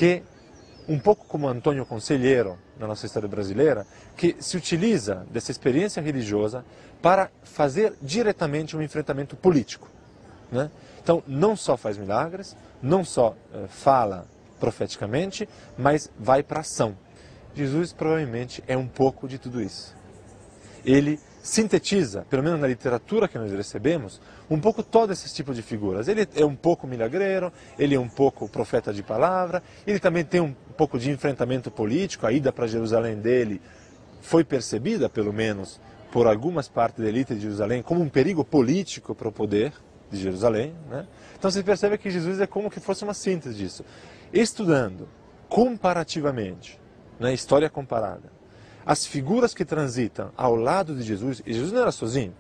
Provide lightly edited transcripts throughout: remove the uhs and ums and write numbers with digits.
que, um pouco como Antônio Conselheiro, na nossa história brasileira, que se utiliza dessa experiência religiosa para fazer diretamente um enfrentamento político, né? Então, não só faz milagres, não só fala profeticamente, mas vai para a ação. Jesus provavelmente é um pouco de tudo isso. Ele sintetiza, pelo menos na literatura que nós recebemos, um pouco todo esse tipo de figuras. Ele é um pouco milagreiro, ele é um pouco profeta de palavra, ele também tem um pouco de enfrentamento político. A ida para Jerusalém dele foi percebida, pelo menos, por algumas partes da elite de Jerusalém, como um perigo político para o poder de Jerusalém, né? Então você percebe que Jesus é como que fosse uma síntese disso. Estudando comparativamente, né, história comparada, as figuras que transitam ao lado de Jesus, e Jesus não era sozinho,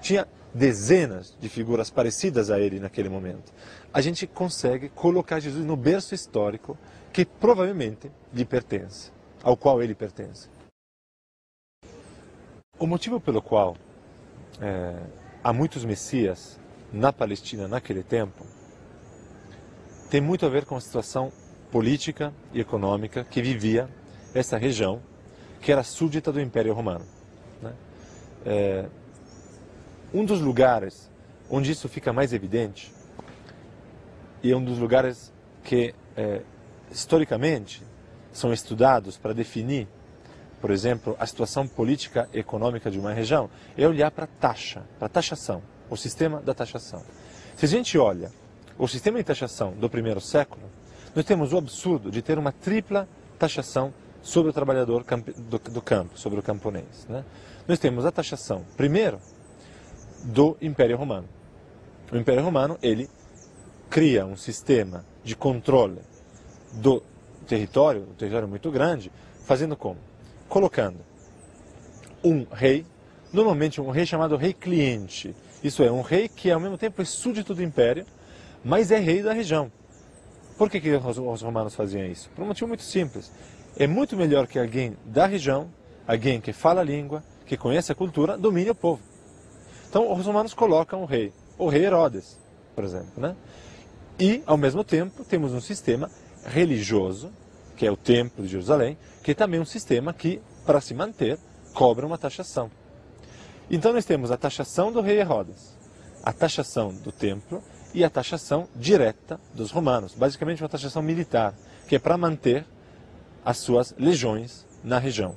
tinha dezenas de figuras parecidas a ele naquele momento, a gente consegue colocar Jesus no berço histórico que provavelmente lhe pertence, ao qual ele pertence. O motivo pelo qual há muitos messias na Palestina naquele tempo tem muito a ver com a situação política e econômica que vivia essa região, que era súdita do Império Romano, né? Um dos lugares onde isso fica mais evidente, e é um dos lugares que historicamente são estudados para definir, por exemplo, a situação política e econômica de uma região, é olhar para a taxa, para a taxação, o sistema da taxação. Se a gente olha o sistema de taxação do primeiro século, nós temos o absurdo de ter uma tripla taxação sobre o trabalhador do campo, sobre o camponês, né? Nós temos a taxação, primeiro, do Império Romano. O Império Romano, ele cria um sistema de controle do território, um território muito grande, fazendo como? Colocando um rei, normalmente um rei chamado rei cliente, isso é, um rei que ao mesmo tempo é súdito do império, mas é rei da região. Por que os romanos faziam isso? Por um motivo muito simples. É muito melhor que alguém da região, alguém que fala a língua, que conhece a cultura, domine o povo. Então os romanos colocam o rei Herodes, por exemplo, né? E, ao mesmo tempo, temos um sistema religioso, que é o Templo de Jerusalém, que é também um sistema que, para se manter, cobra uma taxação. Então nós temos a taxação do rei Herodes, a taxação do templo e a taxação direta dos romanos, basicamente uma taxação militar, que é para manter as suas legiões na região.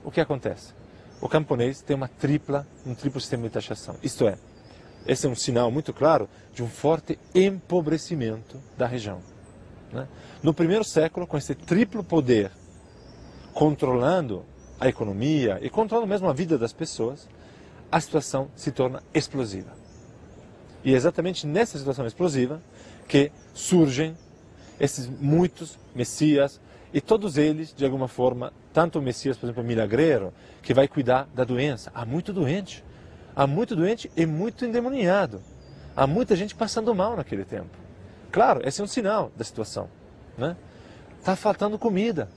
O que acontece? O camponês tem um triplo sistema de taxação, isto é, esse é um sinal muito claro de um forte empobrecimento da região, né? No primeiro século, com esse triplo poder controlando a economia e controlando mesmo a vida das pessoas, a situação se torna explosiva. E é exatamente nessa situação explosiva que surgem esses muitos messias, e todos eles, de alguma forma, tanto o Messias, por exemplo, milagreiro, que vai cuidar da doença. Há muito doente e muito endemoniado. Há muita gente passando mal naquele tempo. Claro, esse é um sinal da situação, né? Está faltando comida.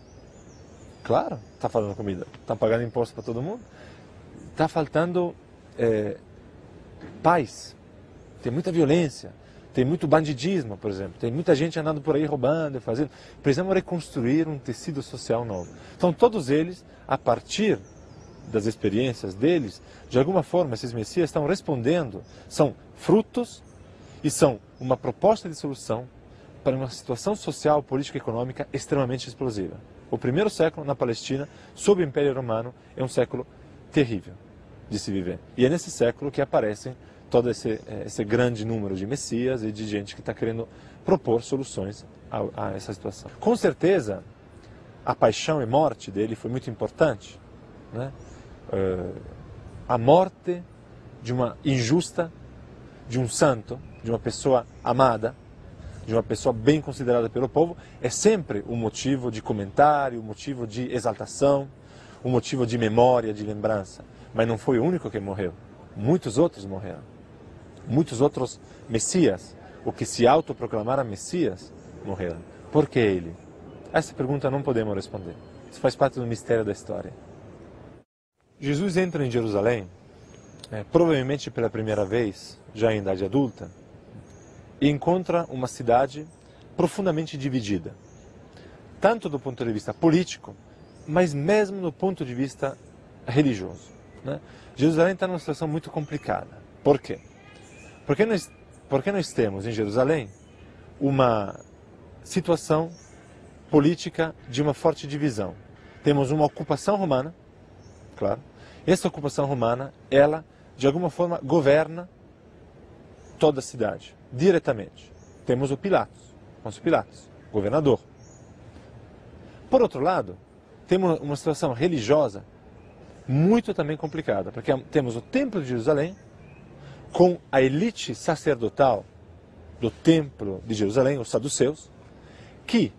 Claro, está faltando comida. Estão pagando imposto para todo mundo. Está faltando paz. Tem muita violência. Tem muito bandidismo, por exemplo. Tem muita gente andando por aí roubando e fazendo. Precisamos reconstruir um tecido social novo. Então, todos eles, a partir das experiências deles, de alguma forma, esses messias estão respondendo, são frutos e são uma proposta de solução para uma situação social, política e econômica extremamente explosiva. O primeiro século na Palestina, sob o Império Romano, é um século terrível de se viver. E é nesse século que aparecem todo esse grande número de messias e de gente que está querendo propor soluções a essa situação. Com certeza, a paixão e morte dele foi muito importante, né? A morte de uma injusta, de um santo, de uma pessoa amada, de uma pessoa bem considerada pelo povo, é sempre um motivo de comentário, um motivo de exaltação, um motivo de memória, de lembrança. Mas não foi o único que morreu. Muitos outros morreram. Muitos outros messias, o que se autoproclamaram messias, morreram. Por que ele? Essa pergunta não podemos responder. Isso faz parte do mistério da história. Jesus entra em Jerusalém, provavelmente pela primeira vez, já em idade adulta, e encontra uma cidade profundamente dividida. tanto do ponto de vista político, mas mesmo do ponto de vista religioso. Né? Jerusalém está numa situação muito complicada. Por quê? Porque nós temos em Jerusalém uma situação política de uma forte divisão. Temos uma ocupação romana, claro. Essa ocupação romana, ela, de alguma forma, governa toda a cidade, diretamente. Temos o Pilatos, Pôncio Pilatos, governador. Por outro lado, temos uma situação religiosa muito também complicada, porque temos o Templo de Jerusalém, com a elite sacerdotal do Templo de Jerusalém, os saduceus, que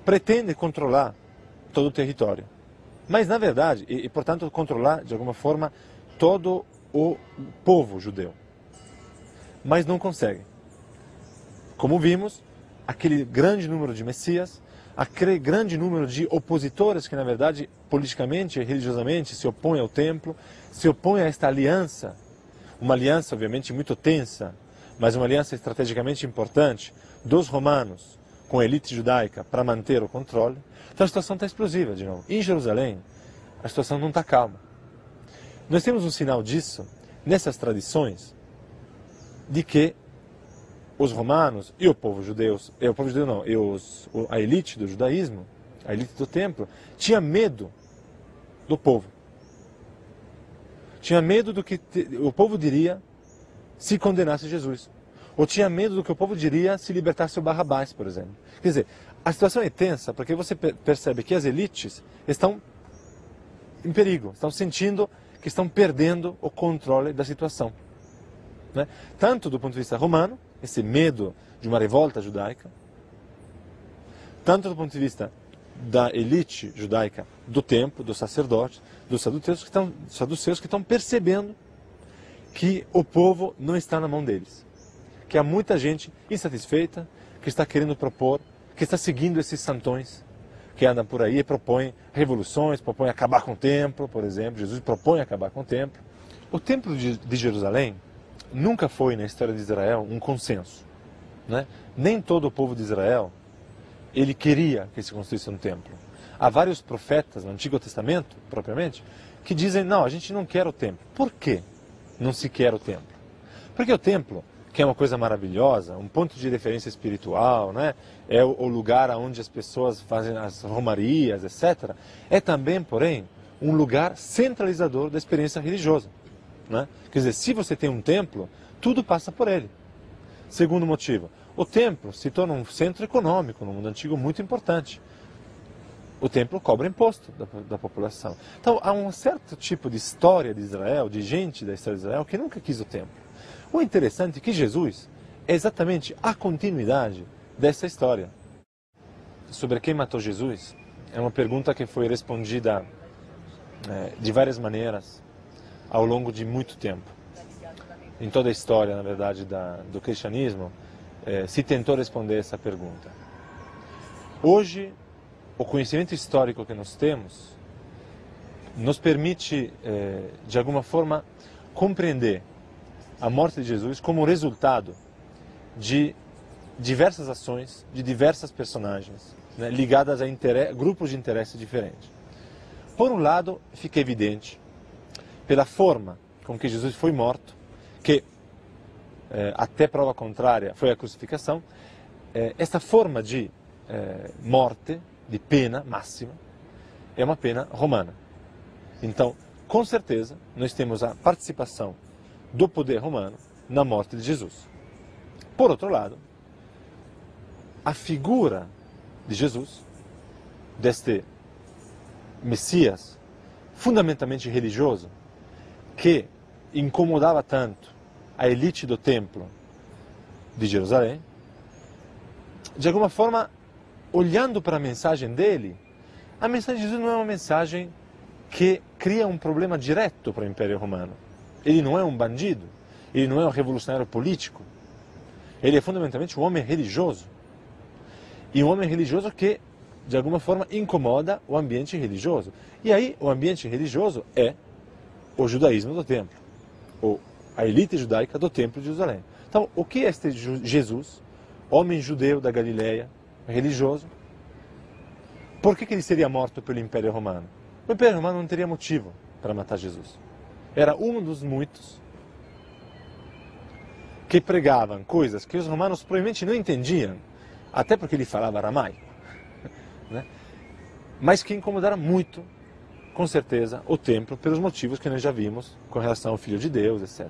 pretende controlar todo o território. Mas, na verdade, e portanto controlar, de alguma forma, todo o povo judeu. Mas não consegue. Como vimos, aquele grande número de messias, aquele grande número de opositores que, na verdade, politicamente e religiosamente se opõem ao templo, se opõem a esta aliança, uma aliança, obviamente, muito tensa, mas uma aliança estrategicamente importante dos romanos com a elite judaica para manter o controle. Então a situação está explosiva, de novo. Em Jerusalém, a situação não está calma. Nós temos um sinal disso nessas tradições de que os romanos e o povo judeu não, a elite do judaísmo, a elite do templo, tinha medo do povo. Tinha medo do que o povo diria se condenasse Jesus. Ou tinha medo do que o povo diria se libertasse o Barrabás, por exemplo. Quer dizer, a situação é tensa porque você percebe que as elites estão em perigo, estão sentindo que estão perdendo o controle da situação. Né? Tanto do ponto de vista romano, esse medo de uma revolta judaica, tanto do ponto de vista da elite judaica do templo, dos sacerdotes, dos saduceus que estão percebendo que o povo não está na mão deles. Que há muita gente insatisfeita, que está querendo propor, que está seguindo esses santões, que andam por aí e propõem revoluções, propõem acabar com o templo, por exemplo. Jesus propõe acabar com o templo. O templo de Jerusalém nunca foi, na história de Israel, um consenso. Né? Nem todo o povo de Israel ele queria que se construísse um templo. Há vários profetas no Antigo Testamento, propriamente, que dizem, não, a gente não quer o templo. Por quê não se quer o templo? Porque o templo, que é uma coisa maravilhosa, um ponto de referência espiritual, né? É o lugar onde as pessoas fazem as romarias, etc., é também, porém, um lugar centralizador da experiência religiosa. Né? Quer dizer, se você tem um templo, tudo passa por ele. Segundo motivo, o templo se torna um centro econômico no mundo antigo muito importante. O templo cobra imposto da população. Então, há um certo tipo de história de Israel, de gente da história de Israel, que nunca quis o templo. O interessante é que Jesus é exatamente a continuidade dessa história. Sobre quem matou Jesus, é uma pergunta que foi respondida de várias maneiras ao longo de muito tempo. Em toda a história, na verdade, do cristianismo, se tentou responder essa pergunta. Hoje, o conhecimento histórico que nós temos nos permite, de alguma forma, compreender a morte de Jesus como resultado de diversas ações, de diversas personagens, né, ligadas a grupos de interesse diferentes. Por um lado, fica evidente, pela forma com que Jesus foi morto, que até prova contrária foi a crucificação, esta forma de morte, de pena máxima, é uma pena romana. Então, com certeza, nós temos a participação do poder romano na morte de Jesus. Por outro lado, a figura de Jesus, deste Messias fundamentalmente religioso, que incomodava tanto a elite do templo de Jerusalém, de alguma forma, olhando para a mensagem dele, a mensagem de Jesus não é uma mensagem que cria um problema direto para o Império Romano. Ele não é um bandido, ele não é um revolucionário político, ele é fundamentalmente um homem religioso. E um homem religioso que, de alguma forma, incomoda o ambiente religioso. E aí, o ambiente religioso é o judaísmo do templo, ou a elite judaica do templo de Jerusalém. Então, o que é este Jesus, homem judeu da Galileia, religioso, Por que ele seria morto pelo Império Romano? O Império Romano não teria motivo para matar Jesus. Era um dos muitos que pregavam coisas que os romanos provavelmente não entendiam, até porque ele falava aramaico, né? Mas que incomodaram muito, com certeza, o templo, pelos motivos que nós já vimos com relação ao Filho de Deus, etc.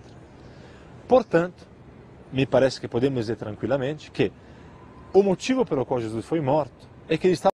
Portanto, me parece que podemos dizer tranquilamente que o motivo pelo qual Jesus foi morto é que ele estava